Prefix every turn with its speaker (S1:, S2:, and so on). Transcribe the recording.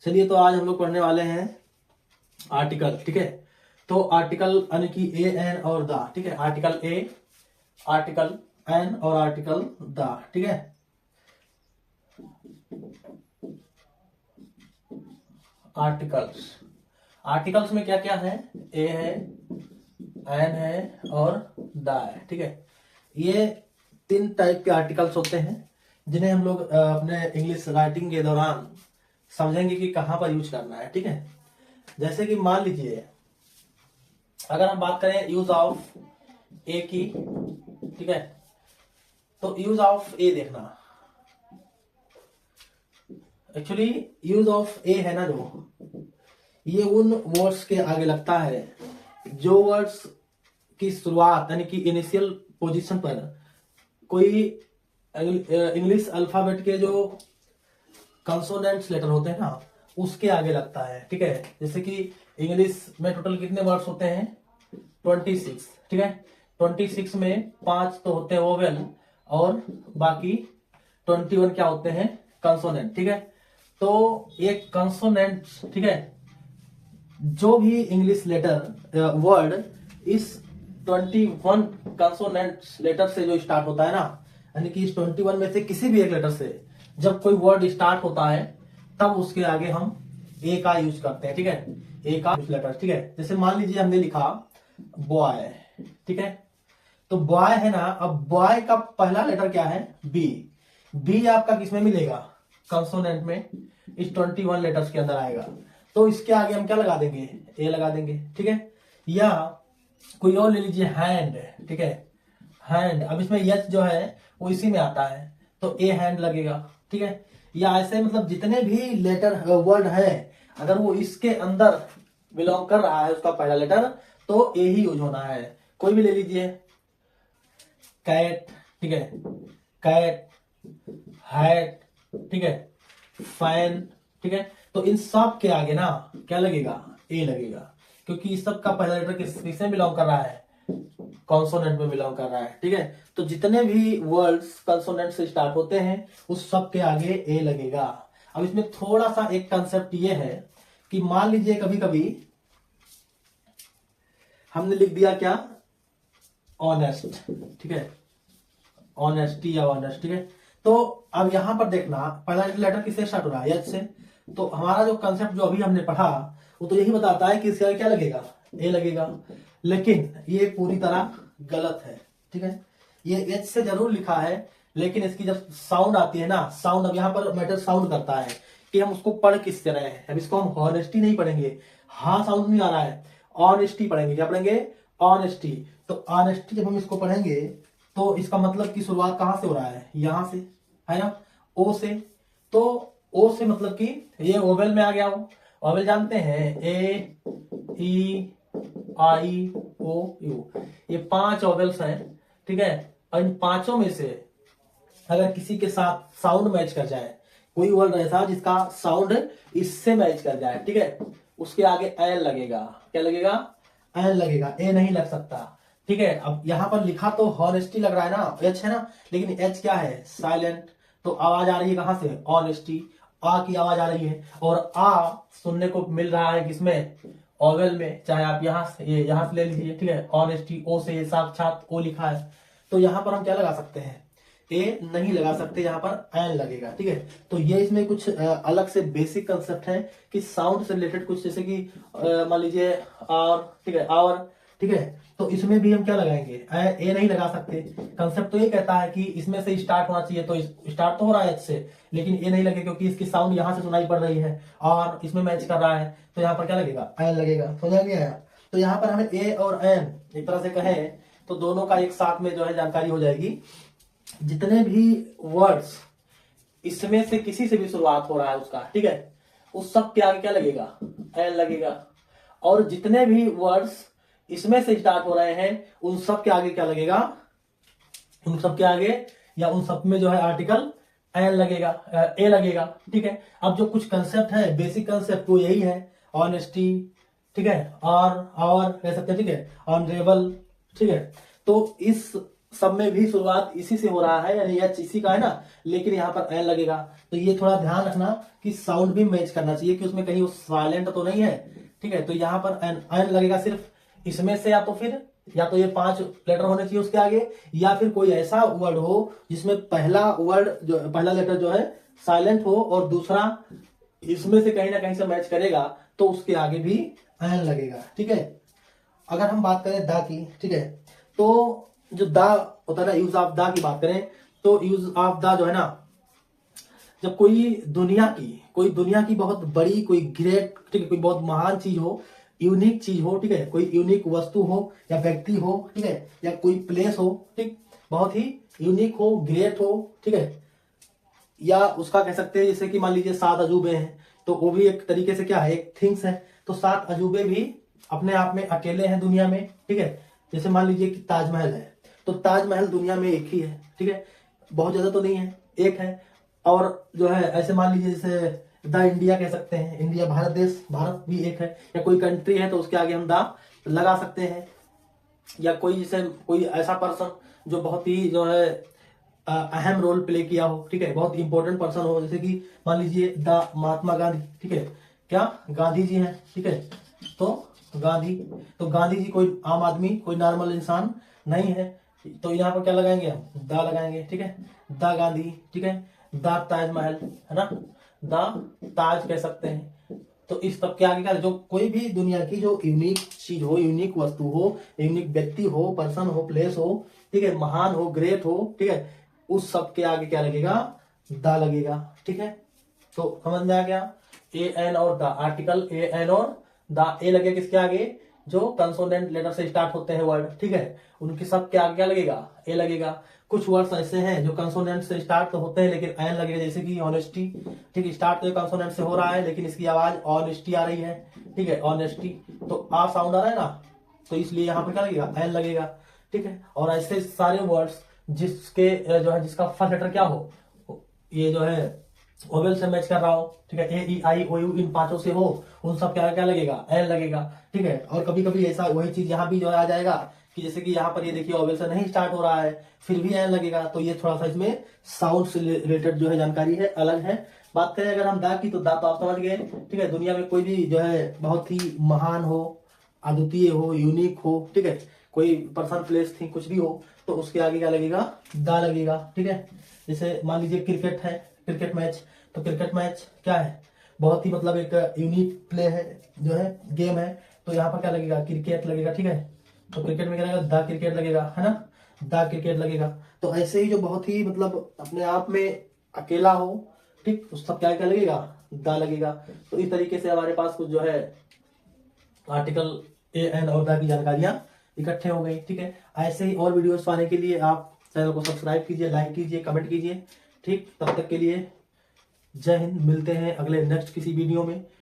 S1: चलिए, तो आज हम लोग पढ़ने वाले हैं आर्टिकल। ठीक है, तो आर्टिकल यानी कि ए एन और द। ठीक है, आर्टिकल ए, आर्टिकल एन और आर्टिकल द। ठीक है, आर्टिकल्स। आर्टिकल्स में क्या क्या है? ए है, एन है और द है। ठीक है, ये तीन टाइप के आर्टिकल्स होते हैं जिन्हें हम लोग अपने इंग्लिश राइटिंग के दौरान समझेंगे कि कहाँ पर यूज करना है। ठीक है, जैसे कि मान लीजिए अगर हम बात करें यूज ऑफ ए की। ठीक है, तो यूज ऑफ ए देखना, एक्चुअली यूज ऑफ ए है ना, जो ये उन वर्ड्स के आगे लगता है जो वर्ड्स की शुरुआत यानी कि इनिशियल पोजीशन पर कोई इंग्लिश अल्फाबेट के जो कंसोनेंट्स लेटर होते हैं ना, उसके आगे लगता है। ठीक है, जैसे कि इंग्लिश में टोटल कितने वर्ड्स होते हैं? 26। ठीक है, 26 में 5 तो होते हैं वोवेल और बाकी 21 क्या होते हैं? कंसोनेंट। ठीक है, तो ये कंसोनेंट, ठीक है, जो भी इंग्लिश लेटर वर्ड इस 21 कंसोनेंट लेटर से जो स्टार्ट होता है ना, यानी कि इस 21 में से किसी भी एक लेटर से जब कोई वर्ड स्टार्ट होता है तब उसके आगे हम ए का यूज करते हैं। ठीक है, ए का लेटर। ठीक है, जैसे मान लीजिए हमने लिखा बॉय। ठीक है, तो बॉय है ना, अब बॉय का पहला लेटर क्या है? बी। बी आपका किसमें मिलेगा? कंसोनेंट में, इस 21 लेटर्स के अंदर आएगा। तो इसके आगे हम क्या लगा देंगे? ए लगा देंगे। ठीक है, या कोई और ले लीजिए, हैंड। ठीक है, हैंड, अब इसमें यच जो है वो इसी में आता है तो ए हैंड लगेगा। ठीक है, या ऐसे मतलब जितने भी लेटर वर्ड है अगर वो इसके अंदर बिलोंग कर रहा है उसका पहला लेटर, तो ए ही यूज होना है। कोई भी ले लीजिए, कैट। ठीक है, कैट, हैट। ठीक है, फैन। ठीक है, तो इन सब के आगे ना क्या लगेगा? ए लगेगा, क्योंकि इस सब का पहला लेटर किससे बिलोंग कर रहा है? कॉन्सोनेंट में बिलोंग कर रहा है। ठीक है, तो जितने भी वर्ड्स कॉन्सोनेंट से स्टार्ट होते हैं उस सब के आगे ए लगेगा। अब इसमें थोड़ा सा एक कंसेप्ट ये है कि मान लीजिए कभी कभी हमने लिख दिया क्या? ऑनेस्ट। ठीक है, ऑनेस्टी या ऑनेस्ट। ठीक है, तो अब यहां पर देखना पहला लेटर किससे स्टार्ट हो रहा है? एच से। तो हमारा जो कंसेप्ट जो अभी हमने पढ़ा वो तो यही बताता है कि इसके आगे क्या लगेगा? ए लगेगा। लेकिन ये पूरी तरह गलत है। ठीक है, ये एच से जरूर लिखा है लेकिन इसकी जब साउंड आती है ना, साउंड, अब यहाँ पर मैटर साउंड करता है कि हम उसको पढ़ किस तरह है। अब इसको हम हॉनेस्टी नहीं पढ़ेंगे, हाँ साउंड नहीं आ रहा है, ऑनेस्टी पढ़ेंगे। क्या पढ़ेंगे? ऑनेस्टी। तो ऑनेस्टी जब हम इसको पढ़ेंगे तो इसका मतलब की शुरुआत कहां से हो रहा है? यहां से, है ना, ओ से। तो ओ से मतलब कि ये ओवेल में आ गया हो। ओवेल जानते हैं, ए ई आई ओ यू, ये 5 ओवेल्स हैं। ठीक है, और इन पांचों में से अगर किसी के साथ साउंड मैच कर जाए, कोई वर्ड ऐसा जिसका साउंड इससे मैच कर जाए, ठीक है, उसके आगे एन लगेगा। क्या लगेगा? एन लगेगा, ए नहीं लग सकता। ठीक है, अब यहां पर लिखा तो हॉनेस्टी लग रहा है ना, एच है ना, लेकिन एच क्या है? साइलेंट। तो आवाज आ रही है कहां से? ऑनेस्टी। आ की आवाज आ रही है और आ सुनने को मिल रहा है किसमें? ओवेल में। चाहे आप यहां से, ये यहां से ले लीजिए। ठीक है, ऑनेस्टी, ओ से साक्षात ओ लिखा है, तो यहां पर हम क्या लगा सकते हैं? ए नहीं लगा सकते, यहाँ पर एन लगेगा। ठीक है, तो ये इसमें कुछ अलग से बेसिक कंसेप्ट है कि साउंड से रिलेटेड कुछ, जैसे कि मान लीजिए और, ठीक है, और, ठीक है, तो इसमें भी हम क्या लगाएंगे? ए नहीं लगा सकते। कंसेप्ट तो ये कहता है कि इसमें से स्टार्ट होना चाहिए, तो स्टार्ट तो हो रहा है एच से, लेकिन ए नहीं लगेगा क्योंकि इसकी साउंड यहाँ से सुनाई पड़ रही है और इसमें मैच कर रहा है, तो यहाँ पर क्या लगेगा? एन लगेगा। समझ आ गया? तो यहाँ पर हमें ए और एन एक तरह से कहें तो दोनों का एक साथ में जो है जानकारी हो जाएगी। जितने भी वर्ड्स इसमें से किसी से भी शुरुआत हो रहा है उसका, ठीक है, उस सब के आगे क्या लगेगा? एन लगेगा। और जितने भी वर्ड्स इसमें से स्टार्ट हो रहे हैं उन सब के आगे क्या लगेगा? उन सब के आगे या उन सब में जो है आर्टिकल एन लगेगा, ए लगेगा। ठीक है, अब जो कुछ कंसेप्ट है, बेसिक कंसेप्ट, वो यही है। ऑनेस्टी, ठीक है, और कह सकते हैं, ठीक है, ऑनरेबल। ठीक है, तो इस सब में भी शुरुआत इसी से हो रहा है, यानी एच इसी का है ना, लेकिन यहाँ पर एन लगेगा। तो ये थोड़ा ध्यान रखना कि साउंड भी मैच करना चाहिए कि उसमें कहीं वो साइलेंट तो नहीं है, ठीक है। तो यहाँ पर एन एन लगेगा सिर्फ इसमें से, या तो ये 5 लेटर होने चाहिए उसके आगे, या फिर कोई ऐसा वर्ड हो जिसमें पहला लेटर जो है साइलेंट हो और दूसरा इसमें से कहीं ना कहीं से मैच करेगा, तो उसके आगे भी एन लगेगा, ठीक है। अगर हम बात करें दा की, ठीक है, तो जो दा होता है ना, यूज ऑफ दा की बात करें तो यूज ऑफ दा जो है ना, जब कोई दुनिया की बहुत बड़ी, कोई ग्रेट, ठीक है, कोई बहुत महान चीज हो, यूनिक चीज हो, ठीक है, कोई यूनिक वस्तु हो या व्यक्ति हो, ठीक है, या कोई प्लेस हो, ठीक, बहुत ही यूनिक हो, ग्रेट हो, ठीक है, या उसका कह सकते हैं जैसे कि मान लीजिए 7 अजूबे हैं, तो वो भी एक तरीके से क्या है, एक थिंग्स है। तो 7 अजूबे भी अपने आप में अकेले हैं दुनिया में, ठीक है। जैसे मान लीजिए कि ताजमहल है, तो ताजमहल दुनिया में एक ही है, ठीक है, बहुत ज्यादा तो नहीं है, एक है। और जो है ऐसे मान लीजिए जैसे द इंडिया कह सकते हैं, इंडिया भारत देश, भारत भी एक है, या कोई कंट्री है तो उसके आगे हम दा लगा सकते हैं। या कोई जैसे कोई ऐसा पर्सन जो बहुत ही जो है अहम रोल प्ले किया हो, ठीक है, बहुत इंपॉर्टेंट पर्सन हो, जैसे कि मान लीजिए द महात्मा गांधी, ठीक है, क्या गांधी जी हैं, ठीक है। तो गांधी, तो गांधी जी कोई आम आदमी, कोई नॉर्मल इंसान नहीं है, तो यहाँ पर क्या लगाएंगे हम, दा लगाएंगे, ठीक है, द गांधी, ठीक है, द ताजमहल, है ना, द ताज कह सकते हैं। तो इस सब के आगे क्या, जो कोई भी दुनिया की जो यूनिक चीज हो, यूनिक वस्तु हो, यूनिक व्यक्ति हो, पर्सन हो, प्लेस हो, ठीक है, महान हो, ग्रेट हो, ठीक है, उस सब के आगे क्या लगेगा, दा लगेगा, ठीक है। तो समझ में आ गया, ए एन और द, आर्टिकल ए एन और द, ए लगे किसके आगे, जो कंसोनेंट लेटर से स्टार्ट होते हैं वर्ड, ठीक है, उनके सब के आगे क्या लगेगा, ए लगेगा। कुछ वर्ड्स ऐसे हैं जो कंसोनेंट से स्टार्ट तो होते हैं लेकिन एन लगेगा, जैसे कि ऑनेस्टी, ठीक, स्टार्ट तो कंसोनेंट से हो रहा है लेकिन इसकी आवाज ऑनेस्टी आ रही है, ठीक है, ऑनेस्टी, तो आ साउंड आ रहा है ना, तो इसलिए यहाँ पर क्या लगेगा, एन लगेगा, ठीक है। और ऐसे सारे वर्ड्स जिसके जो है जिसका फर्स्ट लेटर क्या हो, ये जो है ओवेल से मैच कर रहा हो, ठीक है, ए ई आई ओ यू इन 5 से हो, उन सब क्या क्या लगेगा, एन लगेगा, ठीक है। और कभी कभी ऐसा वही चीज यहाँ भी जो है आ जाएगा कि जैसे कि यहाँ पर ये देखिए ओवेल से नहीं स्टार्ट हो रहा है, फिर भी एन लगेगा, तो ये थोड़ा सा इसमें साउंड से रिलेटेड जो है जानकारी है, अलग है। बात करें अगर हम दा की, तो दा तो आप समझ गए, ठीक है, दुनिया में कोई भी जो है बहुत ही महान हो, अद्वितीय हो, यूनिक हो, ठीक है, कोई पर्सन प्लेस थी कुछ भी हो, तो उसके आगे क्या लगेगा, दा लगेगा, ठीक है। जैसे मान लीजिए क्रिकेट है, क्रिकेट मैच, तो क्रिकेट मैच क्या है, बहुत ही मतलब एक यूनिक प्ले है, जो है गेम है, तो यहाँ पर क्या लगेगा, क्रिकेट लगेगा, ठीक है। तो क्रिकेट में क्या लगेगा, द क्रिकेट लगेगा, है ना, द क्रिकेट लगेगा। तो ऐसे ही जो बहुत ही मतलब अपने आप में अकेला हो, ठीक, उस सब क्या क्या लगेगा, द लगेगा। तो इस तरीके से हमारे पास कुछ जो है आर्टिकल ए एन और द की जानकारियां इकट्ठे हो गई, ठीक है। ऐसे ही और वीडियोस पाने के लिए आप चैनल को सब्सक्राइब कीजिए, लाइक कीजिए, कमेंट कीजिए, ठीक। तब तक के लिए जय हिंद, मिलते हैं अगले नेक्स्ट किसी वीडियो में।